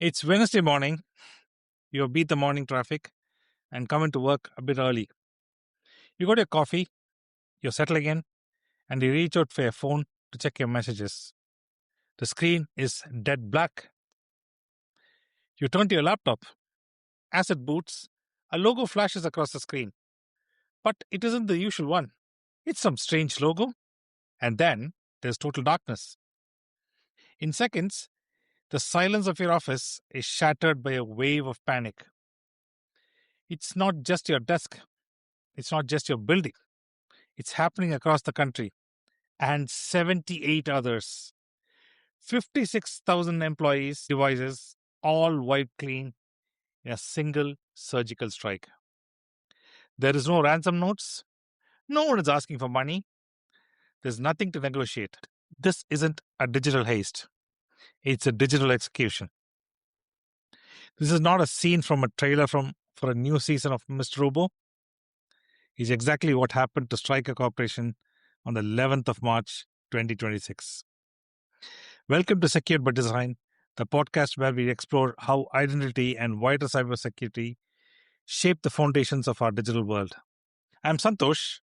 It's Wednesday morning. You beat the morning traffic and come into work a bit early. You got your coffee, you're settling in, and you reach out for your phone to check your messages. The screen is dead black. You turn to your laptop. As it boots, a logo flashes across the screen. But it isn't the usual one. It's some strange logo, and then there's total darkness. In seconds, the silence of your office is shattered by a wave of panic. It's not just your desk, it's not just your building, it's happening across the country and 78 others. 56,000 employees' devices, all wiped clean in a single surgical strike. There is no ransom notes. No one is asking for money. There's nothing to negotiate. This isn't a digital haste. It's a digital execution. This is not a scene from a trailer for a new season of Mr. Robo. It's exactly what happened to Stryker Corporation on the 11th of March, 2026. Welcome to Secured by Design, the podcast where we explore how identity and wider cybersecurity shape the foundations of our digital world. I'm Santosh,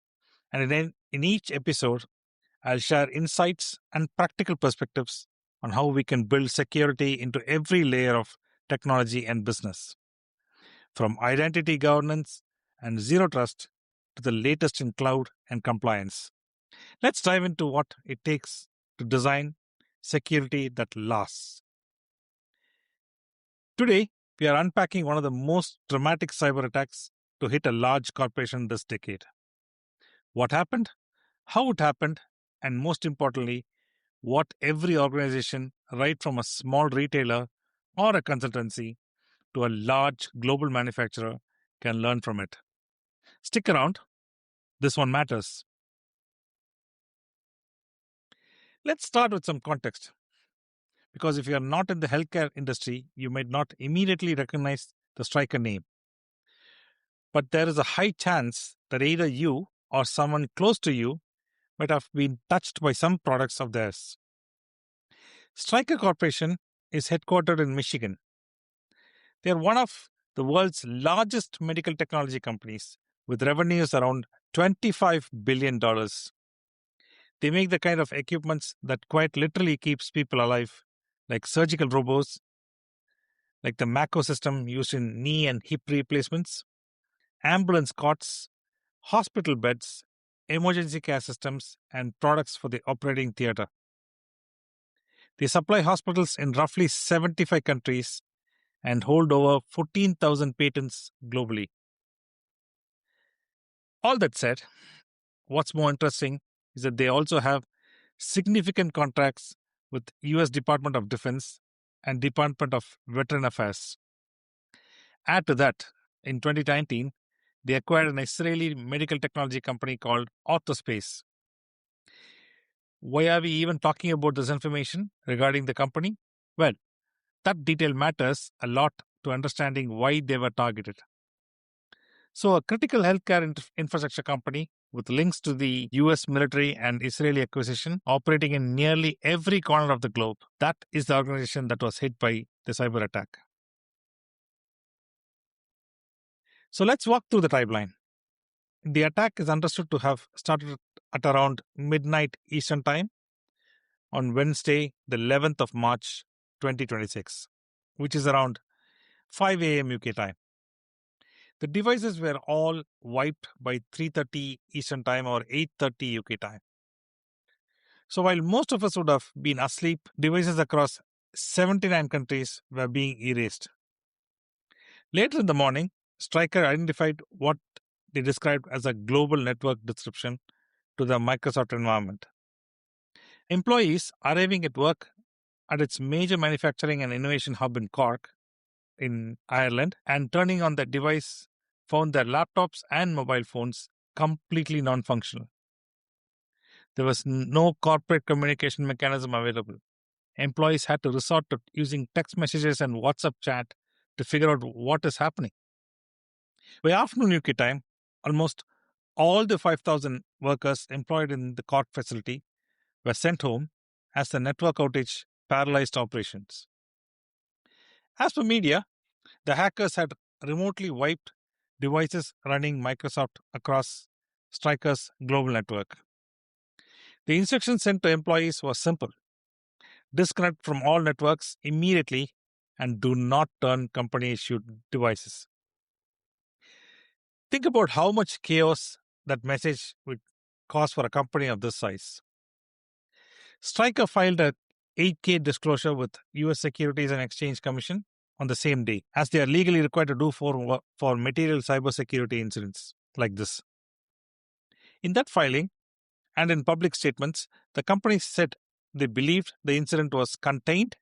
and in each episode, I'll share insights and practical perspectives on how we can build security into every layer of technology and business. From identity governance and zero trust to the latest in cloud and compliance. Let's dive into what it takes to design security that lasts. Today, we are unpacking one of the most dramatic cyber attacks to hit a large corporation this decade. What happened, how it happened, and most importantly, what every organization, right from a small retailer or a consultancy to a large global manufacturer, can learn from it. Stick around, this one matters. Let's start with some context. Because if you are not in the healthcare industry, you might not immediately recognize the Stryker name. But there is a high chance that either you or someone close to you might have been touched by some products of theirs. Stryker Corporation is headquartered in Michigan. They are one of the world's largest medical technology companies with revenues around $25 billion. They make the kind of equipments that quite literally keeps people alive, like surgical robots, like the Mako system used in knee and hip replacements, ambulance cots, hospital beds, emergency care systems, and products for the operating theater. They supply hospitals in roughly 75 countries and hold over 14,000 patents globally. All that said, what's more interesting is that they also have significant contracts with US Department of Defense and Department of Veteran Affairs. Add to that, in 2019, they acquired an Israeli medical technology company called Orthospace. Why are we even talking about this information regarding the company? Well, that detail matters a lot to understanding why they were targeted. So, a critical healthcare infrastructure company with links to the US military and Israeli acquisition operating in nearly every corner of the globe, that is the organization that was hit by the cyber attack. So, let's walk through the timeline. The attack is understood to have started at around midnight Eastern Time on Wednesday, the 11th of March, 2026, which is around 5 a.m. UK time. The devices were all wiped by 3:30 Eastern Time or 8:30 UK time. So while most of us would have been asleep, devices across 79 countries were being erased. Later in the morning, Stryker identified what they described as a global network disruption to the Microsoft environment. Employees arriving at work at its major manufacturing and innovation hub in Cork, in Ireland, and turning on the device found their laptops and mobile phones completely non-functional. There was no corporate communication mechanism available. Employees had to resort to using text messages and WhatsApp chat to figure out what is happening. By afternoon UK time, almost all the 5,000 workers employed in the Cork facility were sent home as the network outage paralyzed operations. As per media, the hackers had remotely wiped devices running Microsoft across Stryker's global network. The instruction sent to employees was simple: disconnect from all networks immediately and do not turn company issued devices. Think about how much chaos that message would cause for a company of this size. Stryker filed a 8K disclosure with US Securities and Exchange Commission on the same day, as they are legally required to do for material cybersecurity incidents like this. In that filing and in public statements, the company said they believed the incident was contained,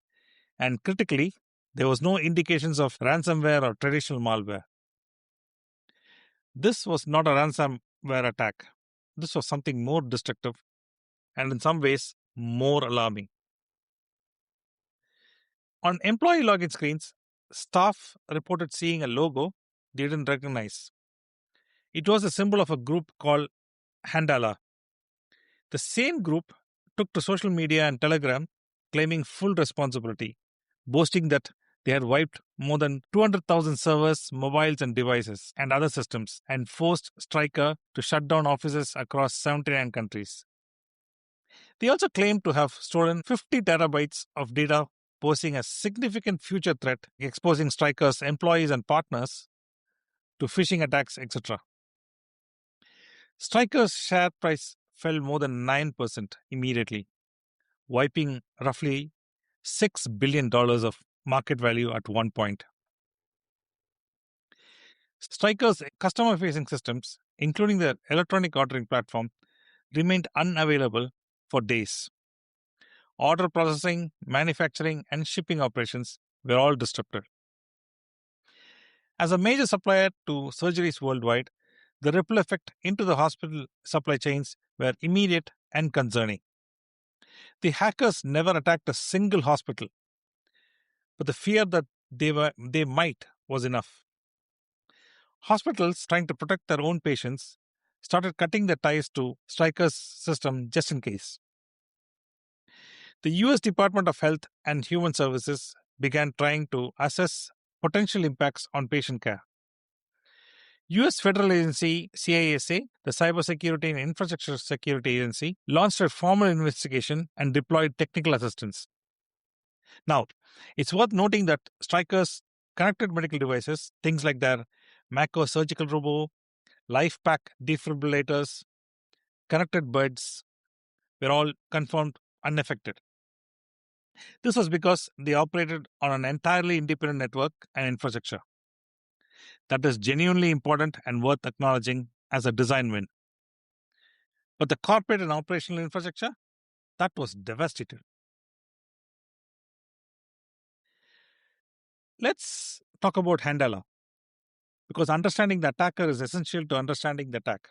and critically, there was no indications of ransomware or traditional malware. This was not a ransomware attack. This was something more destructive and in some ways more alarming. On employee login screens, staff reported seeing a logo they didn't recognize. It was a symbol of a group called Handala. The same group took to social media and Telegram claiming full responsibility, boasting that they had wiped more than 200,000 servers, mobiles, and devices and other systems and forced Stryker to shut down offices across 79 countries. They also claimed to have stolen 50 terabytes of data, posing a significant future threat, exposing Stryker's employees and partners to phishing attacks, etc. Stryker's share price fell more than 9% immediately, wiping roughly $6 billion of market value at one point. Stryker's customer-facing systems, including their electronic ordering platform, remained unavailable for days. Order processing, manufacturing, and shipping operations were all disrupted. As a major supplier to surgeries worldwide, the ripple effect into the hospital supply chains were immediate and concerning. The hackers never attacked a single hospital, but the fear that they might was enough. Hospitals, trying to protect their own patients, started cutting their ties to Stryker's system just in case. The US Department of Health and Human Services began trying to assess potential impacts on patient care. US federal agency CISA, the Cybersecurity and Infrastructure Security Agency, launched a formal investigation and deployed technical assistance. Now, it's worth noting that Stryker's connected medical devices, things like their Mako surgical robot, LifePack defibrillators, connected beds, were all confirmed unaffected. This was because they operated on an entirely independent network and infrastructure. That is genuinely important and worth acknowledging as a design win. But the corporate and operational infrastructure, that was devastated. Let's talk about Handala, because understanding the attacker is essential to understanding the attack.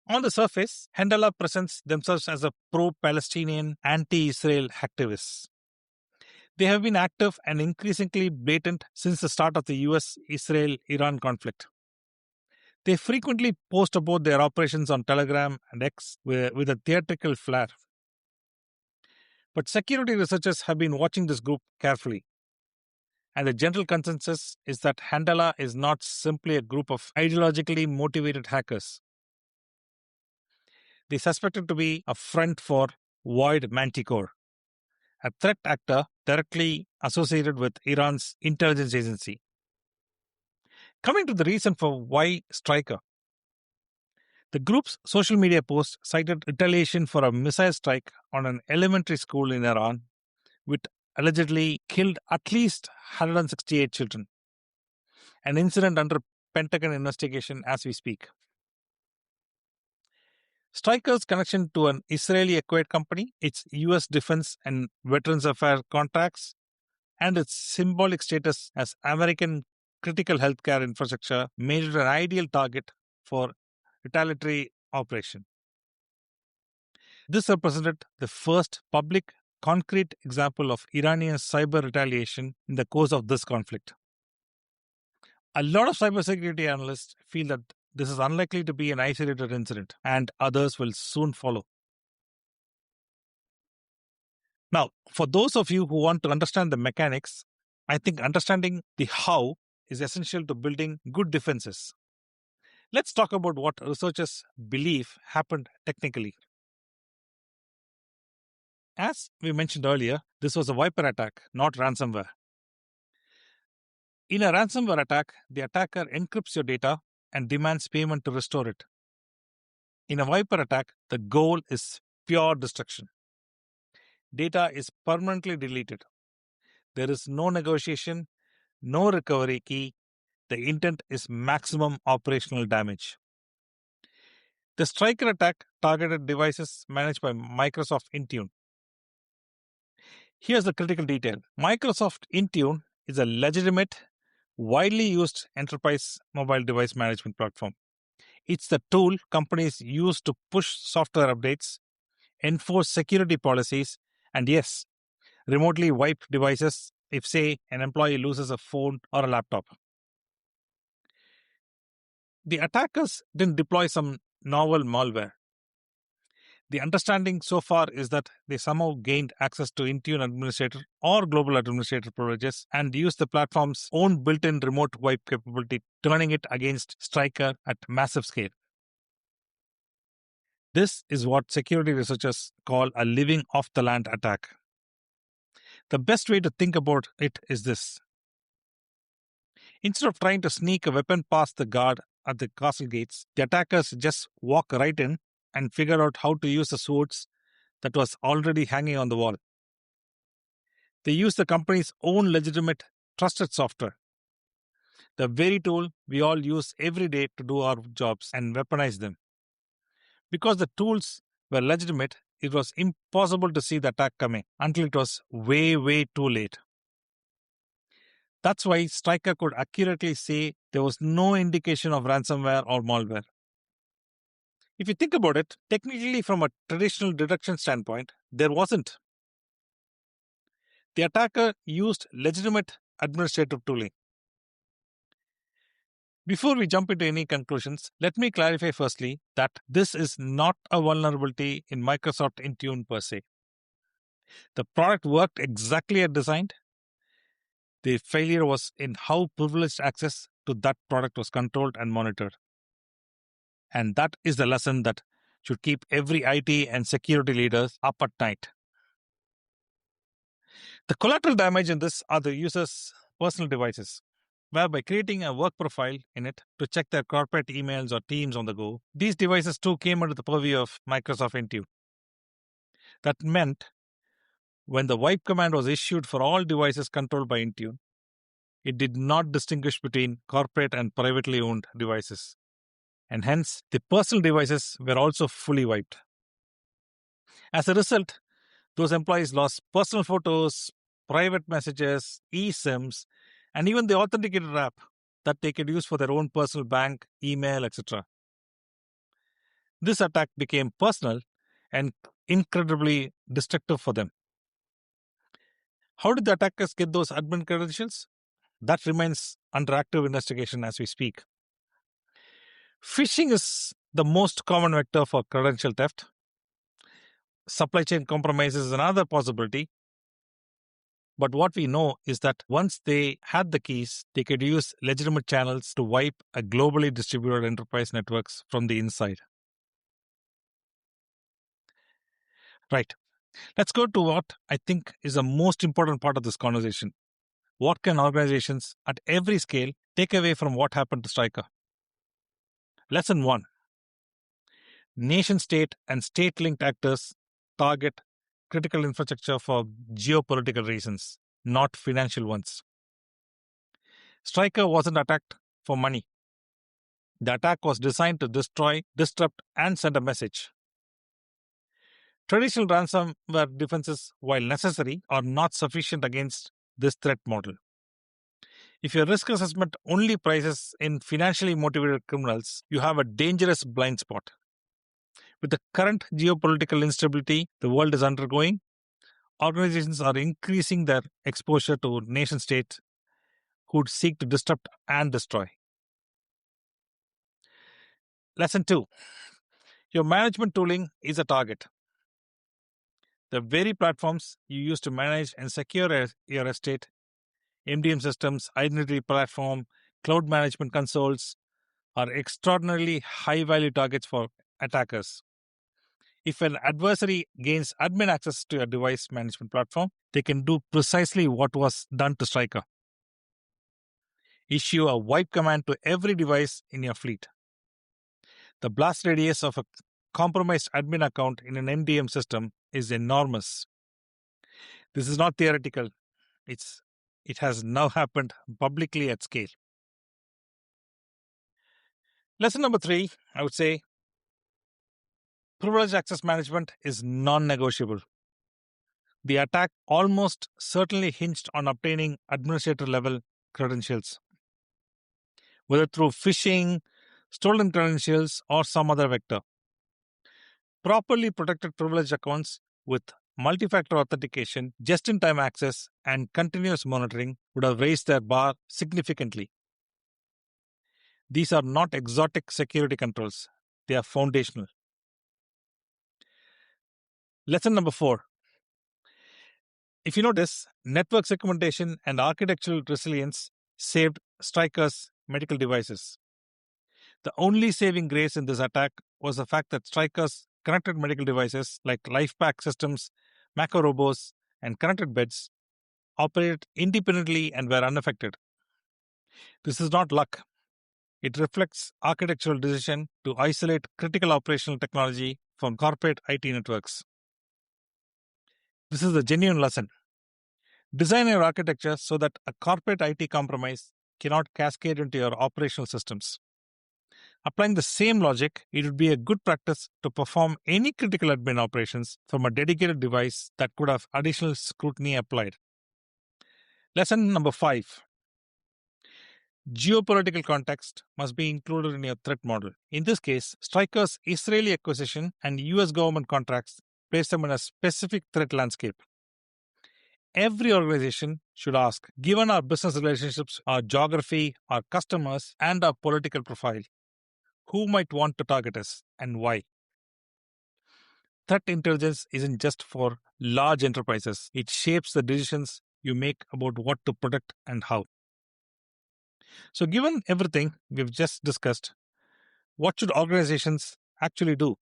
On the surface, Handala presents themselves as a pro-Palestinian, anti-Israel activists. They have been active and increasingly blatant since the start of the US-Israel-Iran conflict. They frequently post about their operations on Telegram and X with a theatrical flair. But security researchers have been watching this group carefully. And the general consensus is that Handala is not simply a group of ideologically motivated hackers. They suspect it to be a front for Void Manticore, a threat actor directly associated with Iran's intelligence agency. Coming to the reason for why Stryker. The group's social media post cited retaliation for a missile strike on an elementary school in Iran, which allegedly killed at least 168 children. An incident under Pentagon investigation as we speak. Stryker's connection to an Israeli-acquired company, its U.S. defense and Veterans Affairs contracts, and its symbolic status as American critical healthcare infrastructure made it an ideal target for retaliatory operation. This represented the first public, concrete example of Iranian cyber retaliation in the course of this conflict. A lot of cybersecurity analysts feel that this is unlikely to be an isolated incident, and others will soon follow. Now, for those of you who want to understand the mechanics, I think understanding the how is essential to building good defenses. Let's talk about what researchers believe happened technically. As we mentioned earlier, this was a wiper attack, not ransomware. In a ransomware attack, the attacker encrypts your data and demands payment to restore it. In a wiper attack, the goal is pure destruction. Data is permanently deleted. There is no negotiation, no recovery key. The intent is maximum operational damage. The Stryker attack targeted devices managed by Microsoft Intune. Here's the critical detail. Microsoft Intune is a legitimate, widely used enterprise mobile device management platform. It's the tool companies use to push software updates, enforce security policies, and yes, remotely wipe devices if, say, an employee loses a phone or a laptop. The attackers didn't deploy some novel malware. The understanding so far is that they somehow gained access to Intune administrator or global administrator privileges and used the platform's own built-in remote wipe capability, turning it against Stryker at massive scale. This is what security researchers call a living off-the-land attack. The best way to think about it is this. Instead of trying to sneak a weapon past the guard at the castle gates, the attackers just walk right in and figure out how to use the swords that was already hanging on the wall. They use the company's own legitimate, trusted software, the very tool we all use every day to do our jobs, and weaponize them. Because the tools were legitimate, it was impossible to see the attack coming until it was way, way too late. That's why Stryker could accurately say there was no indication of ransomware or malware. If you think about it, technically from a traditional detection standpoint, there wasn't. The attacker used legitimate administrative tooling. Before we jump into any conclusions, let me clarify firstly that this is not a vulnerability in Microsoft Intune per se. The product worked exactly as designed. The failure was in how privileged access to that product was controlled and monitored. And that is the lesson that should keep every IT and security leaders up at night. The collateral damage in this are the user's personal devices, where by creating a work profile in it to check their corporate emails or Teams on the go, these devices too came under the purview of Microsoft Intune. That meant when the wipe command was issued for all devices controlled by Intune, it did not distinguish between corporate and privately owned devices. And hence, the personal devices were also fully wiped. As a result, those employees lost personal photos, private messages, eSIMs, and even the authenticator app that they could use for their own personal bank, email, etc. This attack became personal and incredibly destructive for them. How did the attackers get those admin credentials? That remains under active investigation as we speak. Phishing is the most common vector for credential theft. Supply chain compromise is another possibility. But what we know is that once they had the keys, they could use legitimate channels to wipe a globally distributed enterprise networks from the inside. Right. Let's go to what I think is the most important part of this conversation. What can organizations at every scale take away from what happened to Stryker? Lesson 1. Nation-state and state-linked actors target critical infrastructure for geopolitical reasons, not financial ones. Stryker wasn't attacked for money. The attack was designed to destroy, disrupt, and send a message. Traditional ransomware defenses, while necessary, are not sufficient against this threat model. If your risk assessment only prices in financially motivated criminals, you have a dangerous blind spot. With the current geopolitical instability the world is undergoing, organizations are increasing their exposure to nation states who seek to disrupt and destroy. Lesson 2. Your management tooling is a target. The very platforms you use to manage and secure your estate MDM systems, identity platform, cloud management consoles are extraordinarily high value targets for attackers. If an adversary gains admin access to your device management platform, they can do precisely what was done to Stryker. Issue a wipe command to every device in your fleet. The blast radius of a compromised admin account in an MDM system is enormous. This is not theoretical. It has now happened publicly at scale. Lesson number 3, I would say, privileged access management is non-negotiable. The attack almost certainly hinged on obtaining administrator-level credentials, whether through phishing, stolen credentials, or some other vector. Properly protected privileged accounts with multi-factor authentication, just-in-time access, and continuous monitoring would have raised their bar significantly. These are not exotic security controls. They are foundational. Lesson number 4. If you notice, network segmentation and architectural resilience saved Stryker's medical devices. The only saving grace in this attack was the fact that Stryker's connected medical devices like LifePack systems, Mako robots, and connected beds operated independently and were unaffected. This is not luck. It reflects architectural decision to isolate critical operational technology from corporate IT networks. This is a genuine lesson. Design your architecture so that a corporate IT compromise cannot cascade into your operational systems. Applying the same logic, it would be a good practice to perform any critical admin operations from a dedicated device that could have additional scrutiny applied. Lesson number 5. Geopolitical context must be included in your threat model. In this case, Stryker's Israeli acquisition and US government contracts place them in a specific threat landscape. Every organization should ask, given our business relationships, our geography, our customers, and our political profile, who might want to target us and why? Threat intelligence isn't just for large enterprises. It shapes the decisions you make about what to protect and how. So, given everything we've just discussed, what should organizations actually do?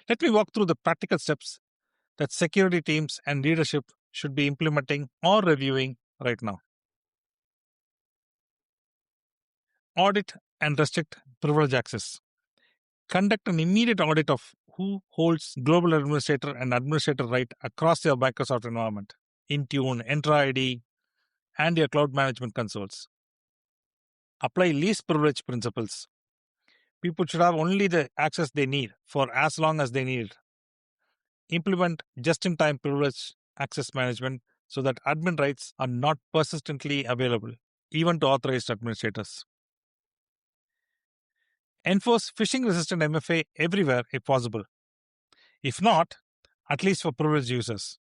Let me walk through the practical steps that security teams and leadership should be implementing or reviewing right now. Audit and restrict privilege access. Conduct an immediate audit of who holds global administrator and administrator right across your Microsoft environment, Intune, Entra ID, and your cloud management consoles. Apply least privilege principles. People should have only the access they need for as long as they need it. Implement just-in-time privilege access management so that admin rights are not persistently available, even to authorized administrators. Enforce phishing-resistant MFA everywhere if possible. If not, at least for privileged users.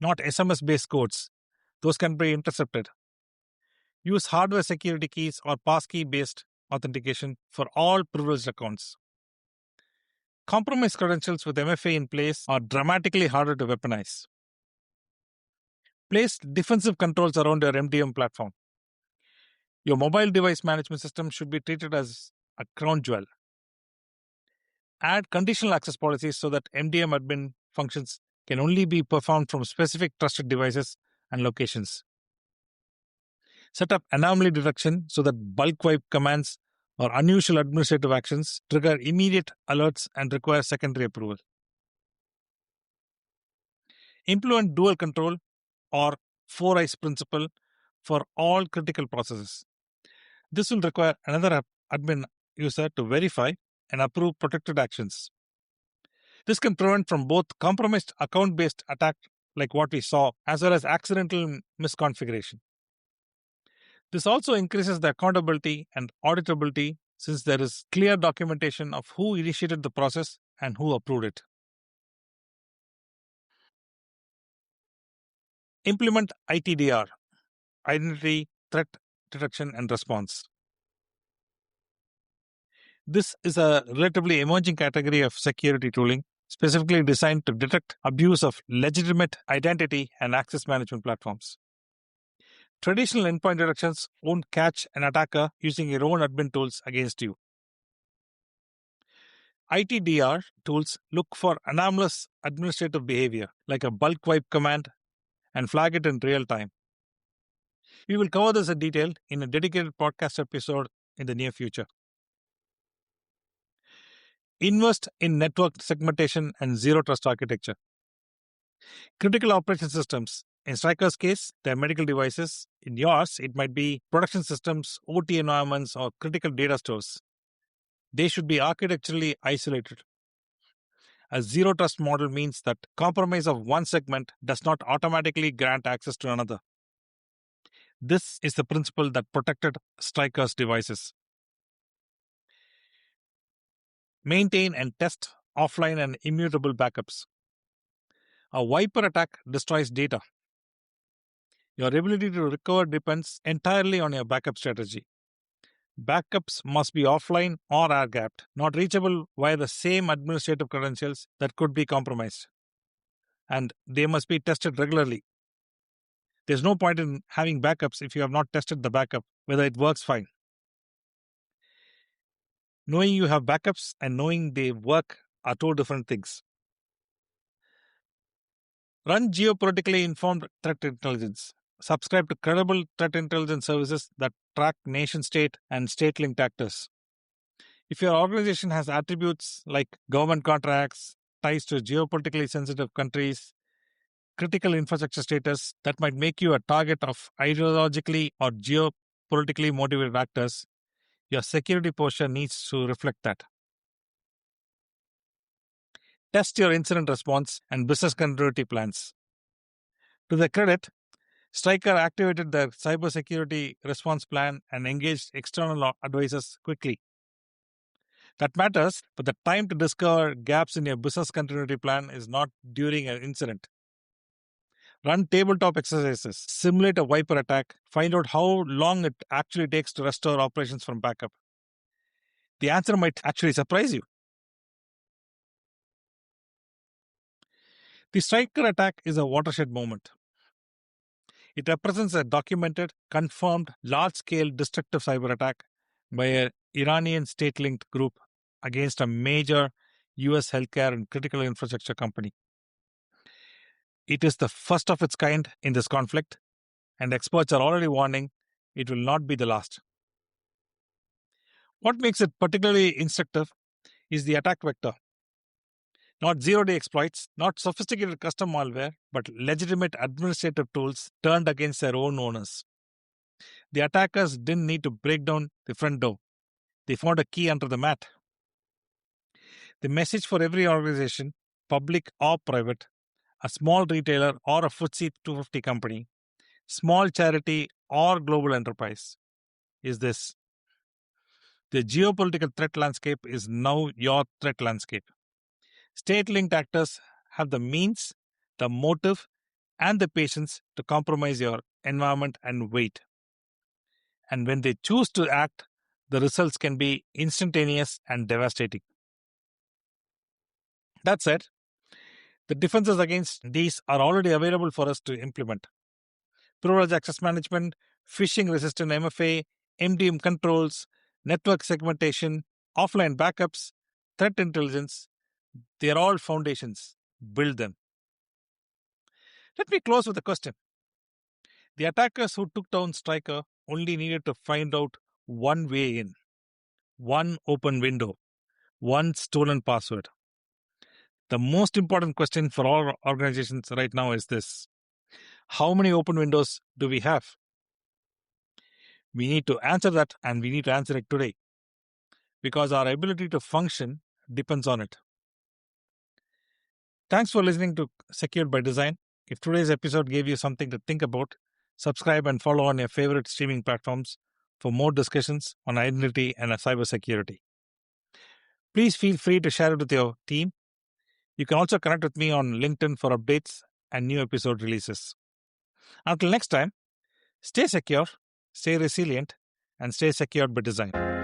Not SMS-based codes. Those can be intercepted. Use hardware security keys or passkey-based authentication for all privileged accounts. Compromised credentials with MFA in place are dramatically harder to weaponize. Place defensive controls around your MDM platform. Your mobile device management system should be treated as a crown jewel. Add conditional access policies so that MDM admin functions can only be performed from specific trusted devices and locations. Set up anomaly detection so that bulk wipe commands or unusual administrative actions trigger immediate alerts and require secondary approval. Implement dual control or 4 eyes principle for all critical processes. This will require another admin user to verify and approve protected actions. This can prevent from both compromised account-based attack like what we saw, as well as accidental misconfiguration. This also increases the accountability and auditability since there is clear documentation of who initiated the process and who approved it. Implement ITDR, Identity Threat Detection and Response. This is a relatively emerging category of security tooling, specifically designed to detect abuse of legitimate identity and access management platforms. Traditional endpoint detections won't catch an attacker using your own admin tools against you. ITDR tools look for anomalous administrative behavior, like a bulk wipe command, and flag it in real time. We will cover this in detail in a dedicated podcast episode in the near future. Invest in network segmentation and zero trust architecture. Critical operation systems. In Stryker's case, they're medical devices. In yours, it might be production systems, OT environments, or critical data stores. They should be architecturally isolated. A zero trust model means that compromise of one segment does not automatically grant access to another. This is the principle that protected Stryker's devices. Maintain and test offline and immutable backups. A wiper attack destroys data. Your ability to recover depends entirely on your backup strategy. Backups must be offline or air-gapped, not reachable via the same administrative credentials that could be compromised. And they must be tested regularly. There's no point in having backups if you have not tested the backup, whether it works fine. Knowing you have backups and knowing they work are two different things. Run geopolitically informed threat intelligence. Subscribe to credible threat intelligence services that track nation-state and state-linked actors. If your organization has attributes like government contracts, ties to geopolitically sensitive countries, critical infrastructure status that might make you a target of ideologically or geopolitically motivated actors, your security posture needs to reflect that. Test your incident response and business continuity plans. To their credit, Stryker activated their cybersecurity response plan and engaged external advisors quickly. That matters, but the time to discover gaps in your business continuity plan is not during an incident. Run tabletop exercises, simulate a wiper attack, find out how long it actually takes to restore operations from backup. The answer might actually surprise you. The Stryker attack is a watershed moment. It represents a documented, confirmed, large-scale destructive cyber attack by an Iranian state-linked group against a major US healthcare and critical infrastructure company. It is the first of its kind in this conflict, and experts are already warning it will not be the last. What makes it particularly instructive is the attack vector. Not zero-day exploits, not sophisticated custom malware, but legitimate administrative tools turned against their own owners. The attackers didn't need to break down the front door. They found a key under the mat. The message for every organization, public or private, a small retailer or a FTSE 250 company, small charity or global enterprise, is this: the geopolitical threat landscape is now your threat landscape. State-linked actors have the means, the motive, and the patience to compromise your environment and wait. And when they choose to act, the results can be instantaneous and devastating. That said, the defenses against these are already available for us to implement. Privileged access management, phishing-resistant MFA, MDM controls, network segmentation, offline backups, threat intelligence, they are all foundations. Build them. Let me close with a question. The attackers who took down Stryker only needed to find out one way in, one open window, one stolen password. The most important question for all organizations right now is this: how many open windows do we have? We need to answer that, and we need to answer it today, because our ability to function depends on it. Thanks for listening to Secured by Design. If today's episode gave you something to think about, subscribe and follow on your favorite streaming platforms for more discussions on identity and cybersecurity. Please feel free to share it with your team. You can also connect with me on LinkedIn for updates and new episode releases. Until next time, stay secure, stay resilient, and stay secured by design.